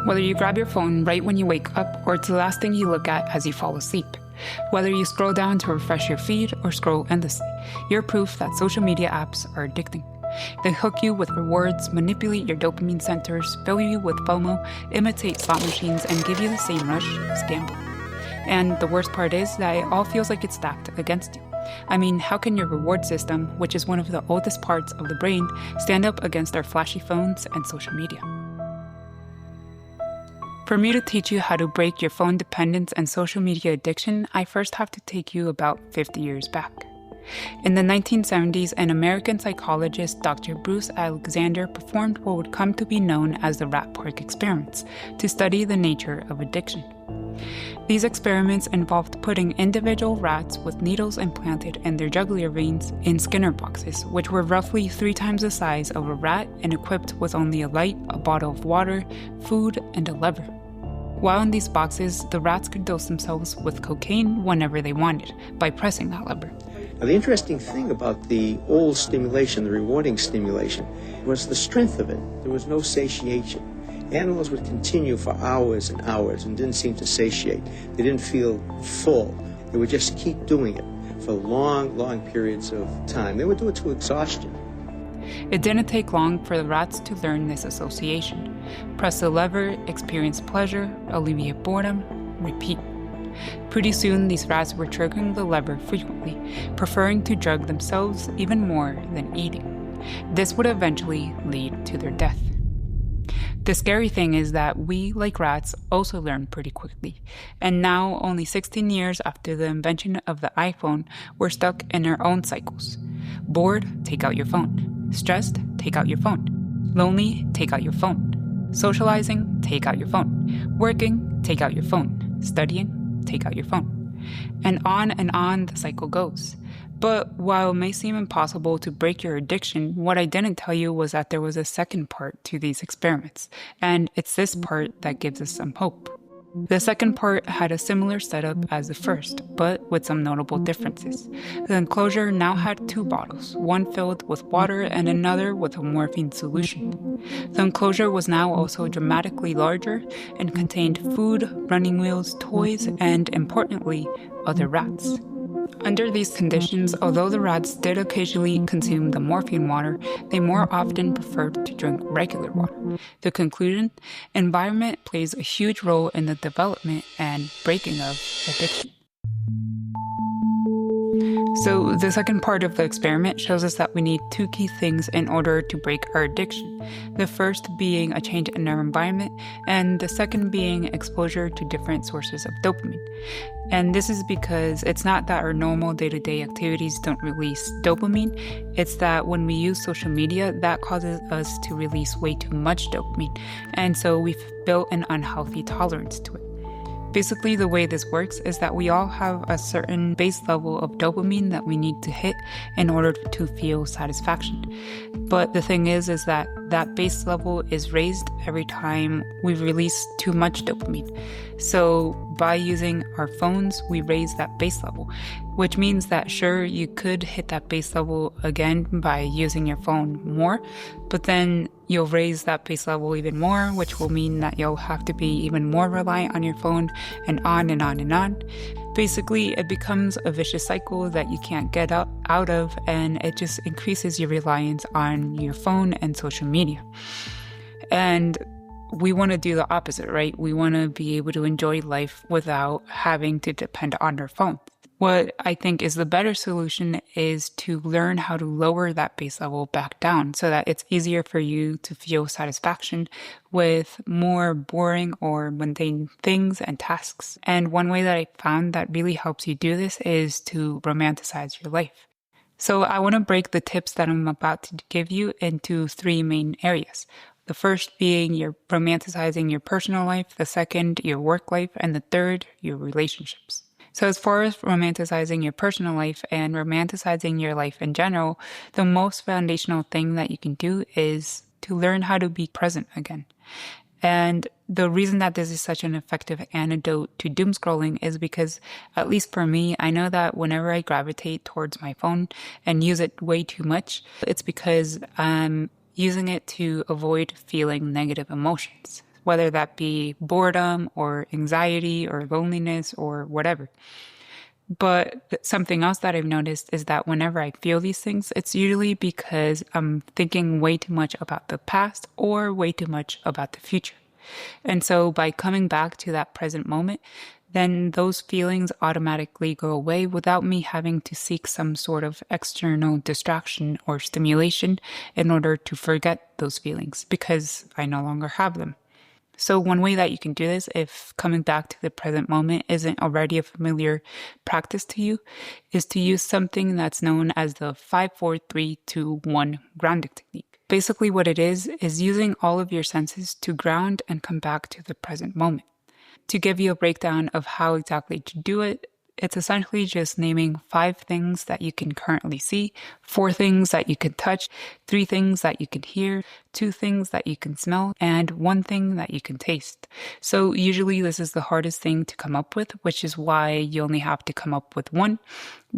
Whether you grab your phone right when you wake up or it's the last thing you look at as you fall asleep. Whether you scroll down to refresh your feed or scroll endlessly, you're proof that social media apps are addicting. They hook you with rewards, manipulate your dopamine centers, fill you with FOMO, imitate slot machines, and give you the same rush as gambling. And the worst part is that it all feels like it's stacked against you. I mean, how can your reward system, which is one of the oldest parts of the brain, stand up against our flashy phones and social media? For me to teach you how to break your phone dependence and social media addiction, I first have to take you about 50 years back. In the 1970s, an American psychologist, Dr. Bruce Alexander, performed what would come to be known as the rat park experiments to study the nature of addiction. These experiments involved putting individual rats with needles implanted in their jugular veins in Skinner boxes, which were roughly 3 times the size of a rat and equipped with only a light, a bottle of water, food, and a lever. While in these boxes, the rats could dose themselves with cocaine whenever they wanted by pressing that lever. Now, the interesting thing about the old stimulation, the rewarding stimulation, was the strength of it. There was no satiation. Animals would continue for hours and hours and didn't seem to satiate. They didn't feel full. They would just keep doing it for long, long periods of time. They would do it to exhaustion. It didn't take long for the rats to learn this association. Press the lever, experience pleasure, alleviate boredom, repeat. Pretty soon, these rats were triggering the lever frequently, preferring to drug themselves even more than eating. This would eventually lead to their death. The scary thing is that we, like rats, also learn pretty quickly. And now, only 16 years after the invention of the iPhone, we're stuck in our own cycles. Bored, take out your phone. Stressed, take out your phone. Lonely, take out your phone. Socializing, take out your phone. Working, take out your phone. Studying, take out your phone. And on the cycle goes. But while it may seem impossible to break your addiction, what I didn't tell you was that there was a second part to these experiments, and it's this part that gives us some hope. The second part had a similar setup as the first, but with some notable differences. The enclosure now had 2 bottles, one filled with water and another with a morphine solution. The enclosure was now also dramatically larger and contained food, running wheels, toys, and, importantly, other rats. Under these conditions, although the rats did occasionally consume the morphine water, they more often preferred to drink regular water. The conclusion: environment plays a huge role in the development and breaking of addiction. So the second part of the experiment shows us that we need 2 key things in order to break our addiction. The first being a change in our environment, and the second being exposure to different sources of dopamine. And this is because it's not that our normal day-to-day activities don't release dopamine, it's that when we use social media, that causes us to release way too much dopamine, and so we've built an unhealthy tolerance to it. Basically, the way this works is that we all have a certain base level of dopamine that we need to hit in order to feel satisfaction. But the thing is that that base level is raised every time we release too much dopamine. So by using our phones, we raise that base level, which means that sure, you could hit that base level again by using your phone more, but then you'll raise that base level even more, which will mean that you'll have to be even more reliant on your phone, and on and on and on. Basically, it becomes a vicious cycle that you can't get out of, and it just increases your reliance on your phone and social media. And we want to do the opposite, right? We want to be able to enjoy life without having to depend on our phone. What I think is the better solution is to learn how to lower that base level back down so that it's easier for you to feel satisfaction with more boring or mundane things and tasks. And one way that I found that really helps you do this is to romanticize your life. So I want to break the tips that I'm about to give you into 3 main areas. The first being you're romanticizing your personal life, the second, your work life, and the third, your relationships. So as far as romanticizing your personal life and romanticizing your life in general, the most foundational thing that you can do is to learn how to be present again. And the reason that this is such an effective antidote to doom scrolling is because, at least for me, I know that whenever I gravitate towards my phone and use it way too much, it's because I'm using it to avoid feeling negative emotions. whether that be boredom or anxiety or loneliness or whatever. But something else that I've noticed is that whenever I feel these things, it's usually because I'm thinking way too much about the past or way too much about the future. And so by coming back to that present moment, then those feelings automatically go away without me having to seek some sort of external distraction or stimulation in order to forget those feelings because I no longer have them. So one way that you can do this, if coming back to the present moment isn't already a familiar practice to you, is to use something that's known as the 5-4-3-2-1 grounding technique. Basically what it is using all of your senses to ground and come back to the present moment. To give you a breakdown of how exactly to do it, it's essentially just naming 5 things that you can currently see, 4 things that you can touch, 3 things that you can hear, 2 things that you can smell, and 1 thing that you can taste. So usually this is the hardest thing to come up with, which is why you only have to come up with 1.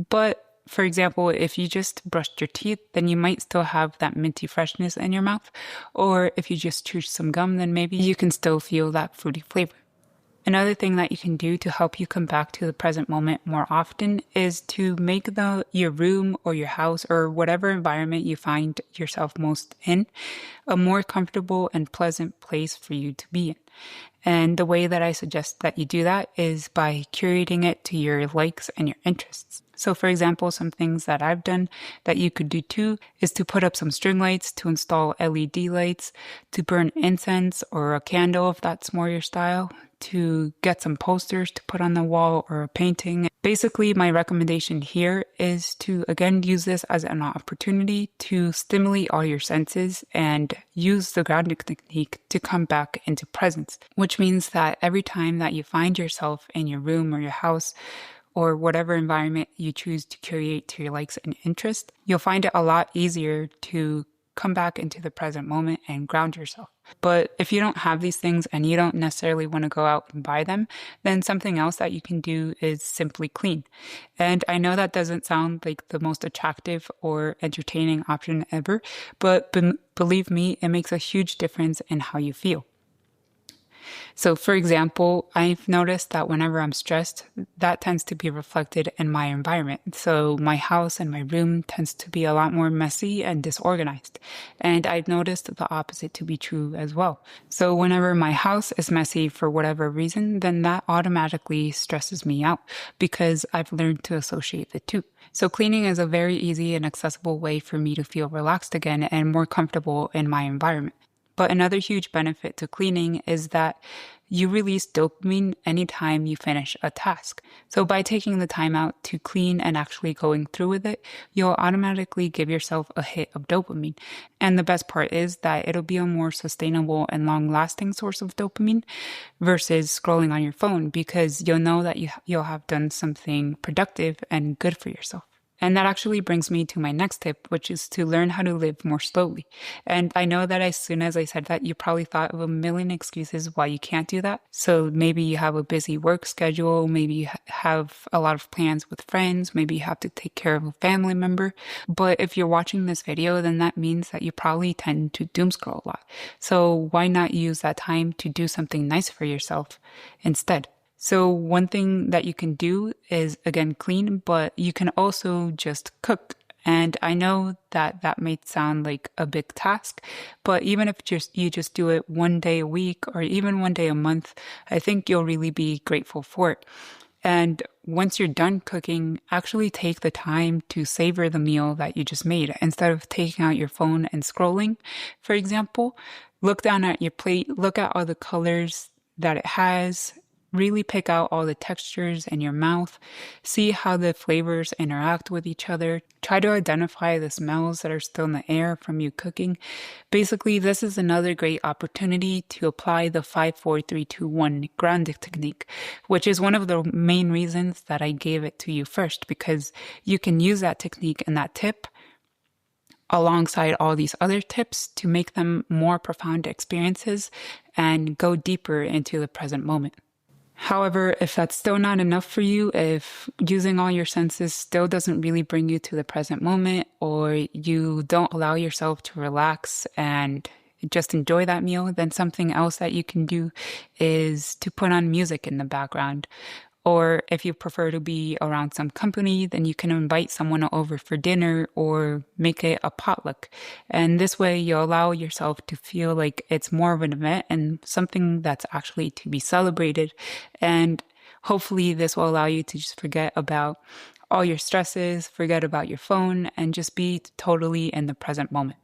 But for example, if you just brushed your teeth, then you might still have that minty freshness in your mouth. Or if you just chewed some gum, then maybe you can still feel that fruity flavor. Another thing that you can do to help you come back to the present moment more often is to make your room or your house or whatever environment you find yourself most in a more comfortable and pleasant place for you to be in. And the way that I suggest that you do that is by curating it to your likes and your interests. So for example, some things that I've done that you could do too is to put up some string lights, to install LED lights, to burn incense or a candle if that's more your style, to get some posters to put on the wall or a painting. Basically, my recommendation here is to, again, use this as an opportunity to stimulate all your senses and use the grounding technique to come back into presence, which means that every time that you find yourself in your room or your house or whatever environment you choose to curate to your likes and interests, you'll find it a lot easier to come back into the present moment and ground yourself. But if you don't have these things and you don't necessarily want to go out and buy them, then something else that you can do is simply clean. And I know that doesn't sound like the most attractive or entertaining option ever, but believe me, it makes a huge difference in how you feel. So for example, I've noticed that whenever I'm stressed, that tends to be reflected in my environment. So my house and my room tends to be a lot more messy and disorganized. And I've noticed the opposite to be true as well. So whenever my house is messy for whatever reason, then that automatically stresses me out because I've learned to associate the two. So cleaning is a very easy and accessible way for me to feel relaxed again and more comfortable in my environment. But another huge benefit to cleaning is that you release dopamine anytime you finish a task. So by taking the time out to clean and actually going through with it, you'll automatically give yourself a hit of dopamine. And the best part is that it'll be a more sustainable and long-lasting source of dopamine versus scrolling on your phone, because you'll know that you'll have done something productive and good for yourself. And that actually brings me to my next tip, which is to learn how to live more slowly. And I know that as soon as I said that, you probably thought of a million excuses why you can't do that. So maybe you have a busy work schedule, maybe you have a lot of plans with friends, maybe you have to take care of a family member. But if you're watching this video, then that means that you probably tend to doom scroll a lot. So why not use that time to do something nice for yourself instead? So one thing that you can do is, again, clean, but you can also just cook. And I know that that may sound like a big task, but even if you just do it one day a week or even one day a month, I think you'll really be grateful for it. And once you're done cooking, actually take the time to savor the meal that you just made. Instead of taking out your phone and scrolling, for example, look down at your plate, look at all the colors that it has, really pick out all the textures in your mouth, see how the flavors interact with each other, try to identify the smells that are still in the air from you cooking. Basically, this is another great opportunity to apply the 5-4-3-2-1 grounding technique, which is one of the main reasons that I gave it to you first, because you can use that technique and that tip alongside all these other tips to make them more profound experiences and go deeper into the present moment. However, if that's still not enough for you, if using all your senses still doesn't really bring you to the present moment, or you don't allow yourself to relax and just enjoy that meal, then something else that you can do is to put on music in the background. Or if you prefer to be around some company, then you can invite someone over for dinner or make it a potluck. And this way you allow yourself to feel like it's more of an event and something that's actually to be celebrated. And hopefully this will allow you to just forget about all your stresses, forget about your phone, and just be totally in the present moment.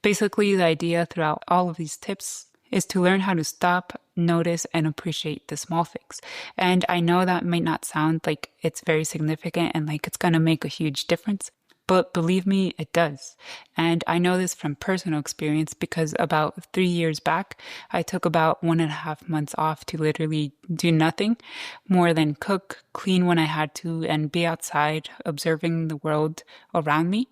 Basically, the idea throughout all of these tips is to learn how to stop, notice, and appreciate the small things. And I know that might not sound like it's very significant and like it's going to make a huge difference, but believe me, it does. And I know this from personal experience because about 3 years back, I took about 1.5 months off to literally do nothing more than cook, clean when I had to, and be outside observing the world around me.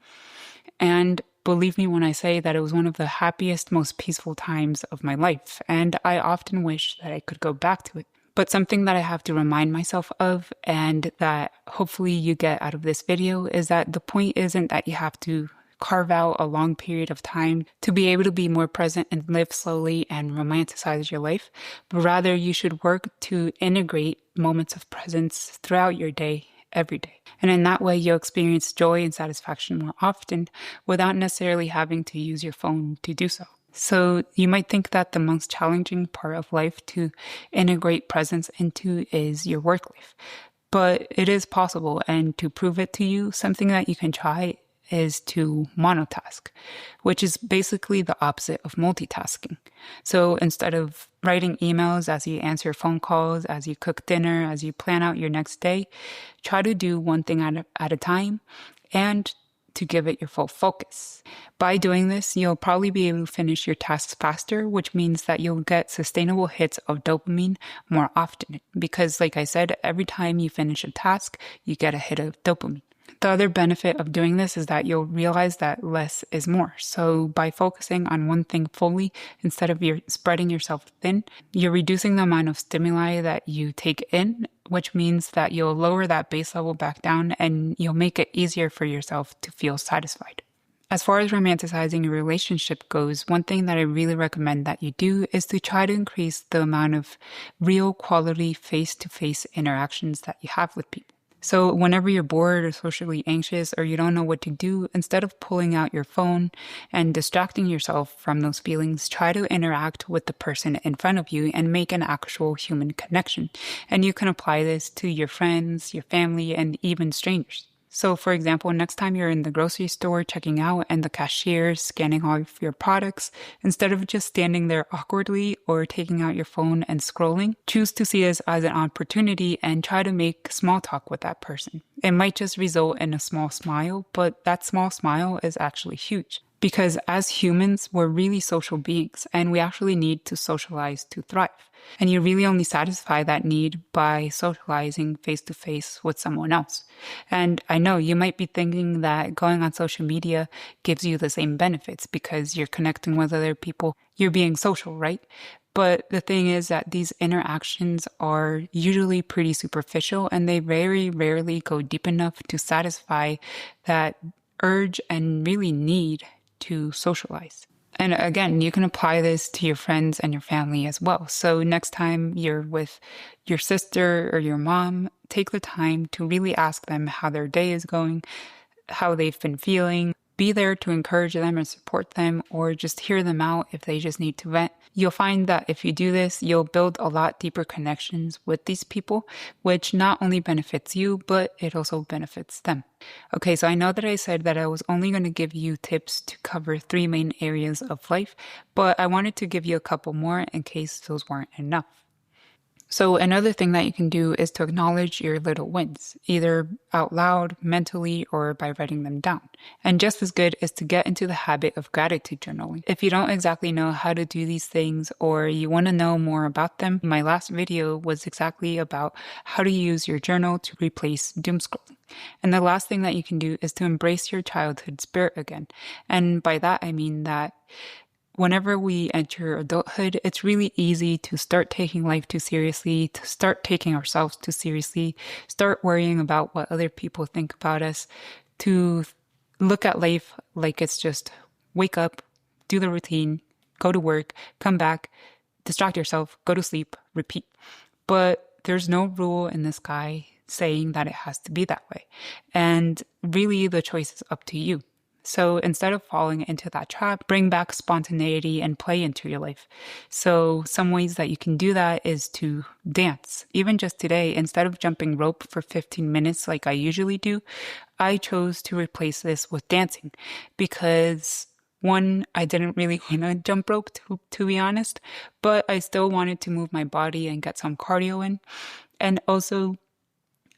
And believe me when I say that it was one of the happiest, most peaceful times of my life, and I often wish that I could go back to it. But something that I have to remind myself of, and that hopefully you get out of this video, is that the point isn't that you have to carve out a long period of time to be able to be more present and live slowly and romanticize your life, but rather you should work to integrate moments of presence throughout your day, every day. And in that way, you'll experience joy and satisfaction more often without necessarily having to use your phone to do so. So you might think that the most challenging part of life to integrate presence into is your work life. But it is possible, and to prove it to you, something that you can try is to monotask, which is basically the opposite of multitasking. So instead of writing emails as you answer phone calls, as you cook dinner, as you plan out your next day, try to do one thing at a time and to give it your full focus. By doing this, you'll probably be able to finish your tasks faster, which means that you'll get sustainable hits of dopamine more often. Because like I said, every time you finish a task, you get a hit of dopamine. The other benefit of doing this is that you'll realize that less is more. So by focusing on one thing fully, instead of spreading yourself thin, you're reducing the amount of stimuli that you take in, which means that you'll lower that base level back down and you'll make it easier for yourself to feel satisfied. As far as romanticizing your relationship goes, one thing that I really recommend that you do is to try to increase the amount of real quality face-to-face interactions that you have with people. So whenever you're bored or socially anxious or you don't know what to do, instead of pulling out your phone and distracting yourself from those feelings, try to interact with the person in front of you and make an actual human connection. And you can apply this to your friends, your family, and even strangers. So for example, next time you're in the grocery store checking out and the cashier is scanning all of your products, instead of just standing there awkwardly or taking out your phone and scrolling, choose to see this as an opportunity and try to make small talk with that person. It might just result in a small smile, but that small smile is actually huge. Because as humans, we're really social beings and we actually need to socialize to thrive. And you really only satisfy that need by socializing face to face with someone else. And I know you might be thinking that going on social media gives you the same benefits because you're connecting with other people. You're being social, right? But the thing is that these interactions are usually pretty superficial and they very rarely go deep enough to satisfy that urge and really need to socialize. And again, you can apply this to your friends and your family as well. So next time you're with your sister or your mom, take the time to really ask them how their day is going, how they've been feeling. Be there to encourage them and support them, or just hear them out if they just need to vent. You'll find that if you do this, you'll build a lot deeper connections with these people, which not only benefits you, but it also benefits them. Okay, so I know that I said that I was only going to give you tips to cover 3 main areas of life, but I wanted to give you a couple more in case those weren't enough. So another thing that you can do is to acknowledge your little wins, either out loud, mentally, or by writing them down. And just as good is to get into the habit of gratitude journaling. If you don't exactly know how to do these things or you want to know more about them, my last video was exactly about how to use your journal to replace doomscrolling. And the last thing that you can do is to embrace your childhood spirit again. And by that, I mean that whenever we enter adulthood, it's really easy to start taking life too seriously, to start taking ourselves too seriously, start worrying about what other people think about us, to look at life like it's just wake up, do the routine, go to work, come back, distract yourself, go to sleep, repeat. But there's no rule in the sky saying that it has to be that way. And really the choice is up to you. So instead of falling into that trap, bring back spontaneity and play into your life. So some ways that you can do that is to dance. Even just today, instead of jumping rope for 15 minutes like I usually do, I chose to replace this with dancing because one, I didn't really want to jump rope to be honest, but I still wanted to move my body and get some cardio in. And also,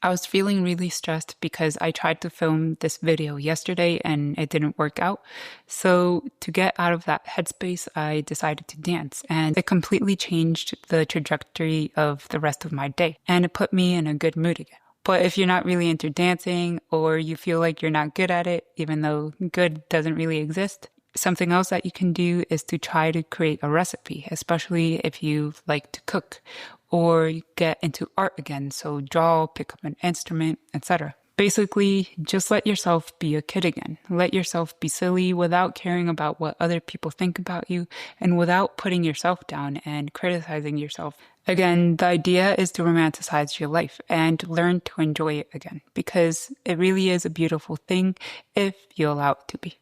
I was feeling really stressed because I tried to film this video yesterday and it didn't work out. So to get out of that headspace, I decided to dance, and it completely changed the trajectory of the rest of my day, and it put me in a good mood again. But if you're not really into dancing, or you feel like you're not good at it, even though good doesn't really exist, something else that you can do is to try to create a recipe, especially if you like to cook or get into art again. So draw, pick up an instrument, etc. Basically, just let yourself be a kid again. Let yourself be silly without caring about what other people think about you and without putting yourself down and criticizing yourself. Again, the idea is to romanticize your life and learn to enjoy it again, because it really is a beautiful thing if you allow it to be.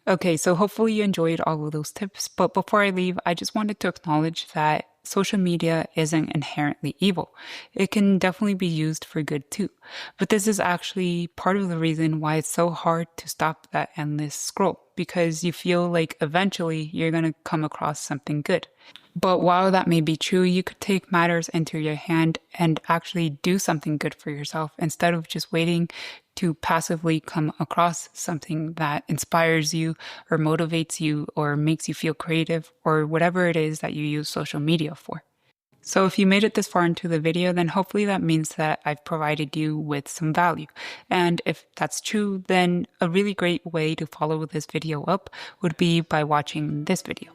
Okay, so hopefully you enjoyed all of those tips, but before I leave, I just wanted to acknowledge that social media isn't inherently evil. It can definitely be used for good too. But this is actually part of the reason why it's so hard to stop that endless scroll, because you feel like eventually you're going to come across something good. But while that may be true, you could take matters into your hand and actually do something good for yourself instead of just waiting to passively come across something that inspires you or motivates you or makes you feel creative or whatever it is that you use social media for. So if you made it this far into the video, then hopefully that means that I've provided you with some value. And if that's true, then a really great way to follow this video up would be by watching this video.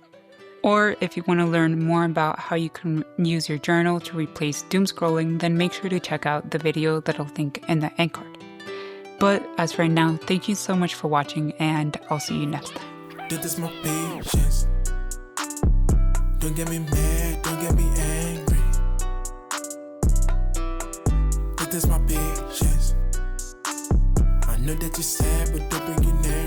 Or if you want to learn more about how you can use your journal to replace doom scrolling, then make sure to check out the video that I'll link in the end card. But as for now, thank you so much for watching, and I'll see you next time. This is my patience. Don't get me mad, don't get me angry. This is my patience. I know that you're sad, but don't bring your name.